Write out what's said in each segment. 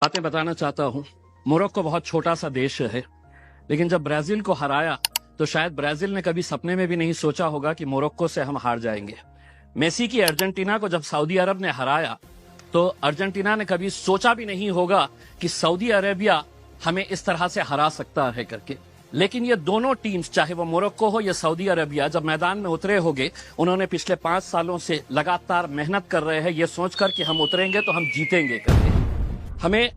बातें बताना चाहता हूँ। मोरक्को बहुत छोटा सा देश है, लेकिन जब ब्राजील को हराया तो शायद ब्राजील ने कभी सपने में भी नहीं सोचा होगा कि मोरक्को से हम हार जाएंगे। मेसी की अर्जेंटीना को जब सऊदी अरब ने हराया तो अर्जेंटीना ने कभी सोचा भी नहीं होगा कि सऊदी अरेबिया हमें इस तरह से हरा सकता है करके। लेकिन ये दोनों टीम्स, चाहे वो मोरक्को हो या सऊदी अरेबिया, जब मैदान में उतरे होंगे, उन्होंने पिछले 5 सालों से लगातार मेहनत कर रहे हैं ये सोचकर कि हम उतरेंगे तो हम जीतेंगे करके। हमें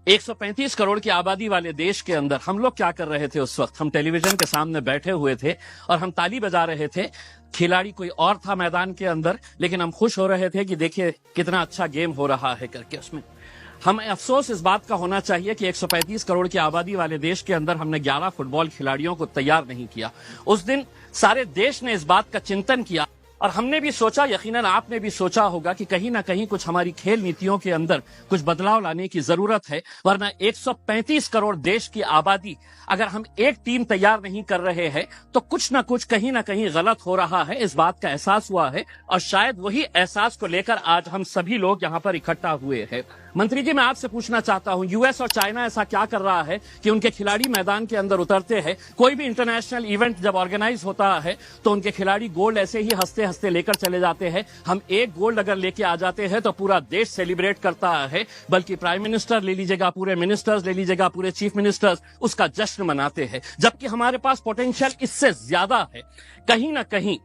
135 करोड़ की आबादी वाले देश के अंदर हम लोग क्या कर रहे थे उस वक्त? हम टेलीविजन के सामने बैठे हुए थे और हम ताली बजा रहे थे। खिलाड़ी कोई और था मैदान के अंदर, लेकिन हम खुश हो रहे थे कि देखिए कितना अच्छा गेम हो रहा है करके। उसमें हमें अफसोस इस बात का होना चाहिए कि 135 करोड़ की आबादी वाले देश के अंदर हमने 11 फुटबॉल खिलाड़ियों को तैयार नहीं किया। उस दिन सारे देश ने इस बात का चिंतन किया और हमने भी सोचा, यकीनन आपने भी सोचा होगा कि कहीं ना कहीं कुछ हमारी खेल नीतियों के अंदर कुछ बदलाव लाने की जरूरत है, वरना 135 करोड़ देश की आबादी अगर हम एक टीम तैयार नहीं कर रहे हैं तो कुछ ना कुछ कहीं ना कहीं गलत हो रहा है। इस बात का एहसास हुआ है और शायद वही एहसास को लेकर आज हम सभी लोग यहाँ पर इकट्ठा हुए हैं। मंत्री जी, मैं आपसे पूछना चाहता हूं, यूएस और चाइना ऐसा क्या कर रहा है कि उनके खिलाड़ी मैदान के अंदर उतरते हैं? कोई भी इंटरनेशनल इवेंट जब ऑर्गेनाइज होता है तो उनके खिलाड़ी गोल्ड ऐसे ही हंसते हंसते लेकर चले जाते हैं। हम एक गोल्ड अगर लेके आ जाते हैं तो पूरा देश सेलिब्रेट करता है, बल्कि प्राइम मिनिस्टर ले लीजिएगा, पूरे मिनिस्टर्स ले लीजिएगा, पूरे चीफ मिनिस्टर्स उसका जश्न मनाते हैं, जबकि हमारे पास पोटेंशियल इससे ज्यादा है। कहीं ना कहीं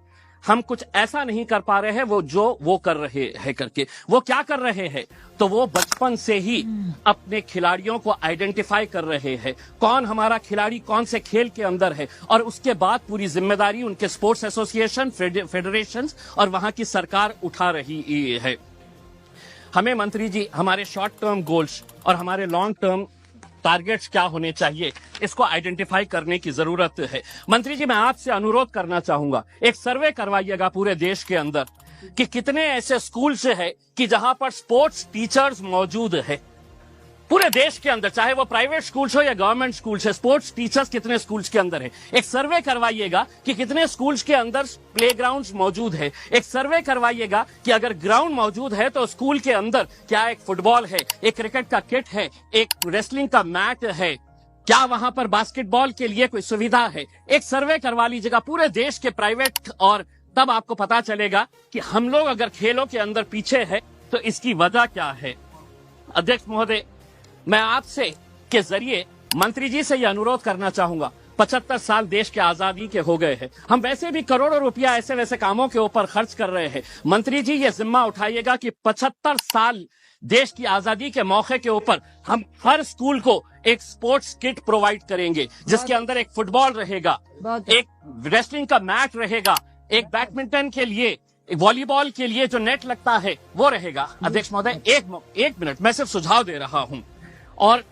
हम कुछ ऐसा नहीं कर पा रहे हैं वो कर रहे हैं करके। वो क्या कर रहे हैं? तो वो बचपन से ही अपने खिलाड़ियों को आइडेंटिफाई कर रहे हैं, कौन हमारा खिलाड़ी कौन से खेल के अंदर है, और उसके बाद पूरी जिम्मेदारी उनके स्पोर्ट्स एसोसिएशन, फेडरेशन और वहां की सरकार उठा रही है। हमें मंत्री जी हमारे शॉर्ट टर्म गोल्स और हमारे लॉन्ग टर्म टारगेट्स क्या होने चाहिए, इसको आइडेंटिफाई करने की जरूरत है। मंत्री जी, मैं आपसे अनुरोध करना चाहूंगा, एक सर्वे करवाइएगा पूरे देश के अंदर कि कितने ऐसे स्कूल से है कि जहां पर स्पोर्ट्स टीचर्स मौजूद है। पूरे देश के अंदर, चाहे वो प्राइवेट स्कूल्स हो या गवर्नमेंट स्कूल्स है, स्पोर्ट्स टीचर्स कितने स्कूल्स के अंदर है। एक सर्वे करवाइएगा कि कितने स्कूल्स के अंदर प्लेग्राउंड्स मौजूद है। एक सर्वे करवाइएगा कि अगर ग्राउंड मौजूद है तो स्कूल के अंदर क्या एक फुटबॉल है, एक क्रिकेट का किट है, एक रेसलिंग का मैट है, क्या वहां पर बास्केटबॉल के लिए कोई सुविधा है। एक सर्वे करवा लीजिएगा पूरे देश के प्राइवेट, और तब आपको पता चलेगा कि हम लोग अगर खेलों के अंदर पीछे है तो इसकी वजह क्या है। अध्यक्ष महोदय, मैं आपसे के जरिए मंत्री जी से यह अनुरोध करना चाहूंगा, 75 साल देश के आजादी के हो गए हैं, हम वैसे भी करोड़ों रुपया ऐसे वैसे कामों के ऊपर खर्च कर रहे हैं। मंत्री जी ये जिम्मा उठाइएगा कि 75 साल देश की आजादी के मौके के ऊपर हम हर स्कूल को एक स्पोर्ट्स किट प्रोवाइड करेंगे, जिसके अंदर एक फुटबॉल रहेगा, एक रेसलिंग का मैट रहेगा, एक बैडमिंटन के लिए, वॉलीबॉल के लिए जो नेट लगता है वो रहेगा। अध्यक्ष महोदय, एक मिनट, मैं सिर्फ सुझाव दे रहा हूं, और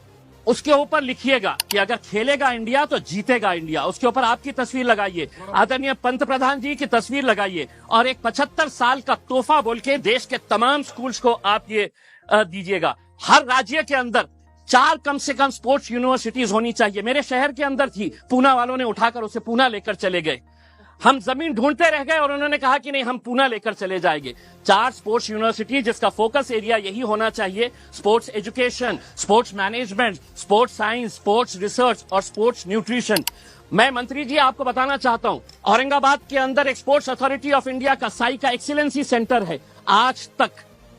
उसके ऊपर लिखिएगा कि अगर खेलेगा इंडिया तो जीतेगा इंडिया। उसके ऊपर आपकी तस्वीर लगाइए, आदरणीय पंत प्रधान जी की तस्वीर लगाइए, और एक 75 साल का तोहफा बोल के देश के तमाम स्कूल्स को आप ये दीजिएगा। हर राज्य के अंदर 4 कम से कम स्पोर्ट्स यूनिवर्सिटीज होनी चाहिए। मेरे शहर के अंदर थी, पूना वालों ने उठाकर उसे पूना लेकर चले गए। हम जमीन ढूंढते रह गए और उन्होंने कहा कि नहीं, हम पूना लेकर चले जाएंगे। 4 स्पोर्ट्स यूनिवर्सिटी जिसका फोकस एरिया यही होना चाहिए, sports education, sports management, sports science, sports research और स्पोर्ट्स न्यूट्रिशन। मैं मंत्री जी आपको बताना चाहता हूं, औरंगाबाद के अंदर एक स्पोर्ट्स अथॉरिटी ऑफ इंडिया का साई का एक्सीलेंसी सेंटर है। आज तक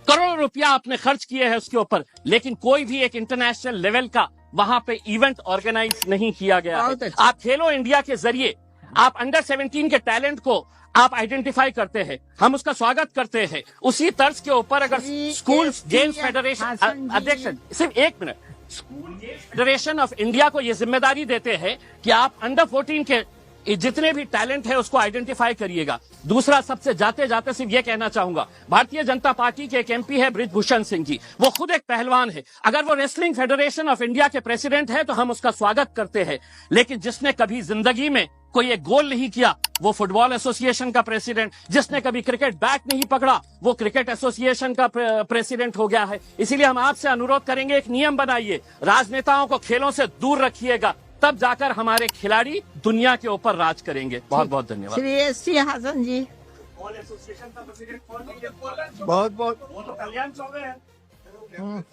करोड़ों रुपया आपने खर्च किए हैं उसके ऊपर, लेकिन कोई भी एक इंटरनेशनल लेवल का वहां पे इवेंट ऑर्गेनाइज नहीं किया गया है। आप खेलो इंडिया के जरिए आप अंडर 17 के टैलेंट को आप आइडेंटिफाई करते हैं, हम उसका स्वागत करते हैं। उसी तर्ज के ऊपर अगर स्कूल गेम्स फेडरेशन, अध्यक्ष सिर्फ एक minute, school games federation of India को यह जिम्मेदारी देते हैं कि आप अंडर 14 के जितने भी टैलेंट है उसको आइडेंटिफाई करिएगा। दूसरा, सबसे जाते जाते सिर्फ ये कहना चाहूंगा, भारतीय जनता पार्टी के एक एमपी है बृजभूषण सिंह जी, वो खुद एक पहलवान है। अगर वो रेसलिंग फेडरेशन ऑफ इंडिया के प्रेसिडेंट है तो हम उसका स्वागत करते हैं, लेकिन जिसने कभी जिंदगी में कोई एक गोल नहीं किया वो फुटबॉल एसोसिएशन का प्रेसिडेंट, जिसने कभी क्रिकेट बैट नहीं पकड़ा वो क्रिकेट एसोसिएशन का प्रेसिडेंट हो गया है। इसीलिए हम आपसे अनुरोध करेंगे, एक नियम बनाइए, राजनेताओं को खेलों से दूर रखिएगा, तब जाकर हमारे खिलाड़ी दुनिया के ऊपर राज करेंगे। बहुत बहुत धन्यवाद। श्री एस.सी. हसन जी, एसोसिएशन का प्रेसिडेंट कौन है? बहुत बहुत वो तो कल्याण चौबे है। हम्म।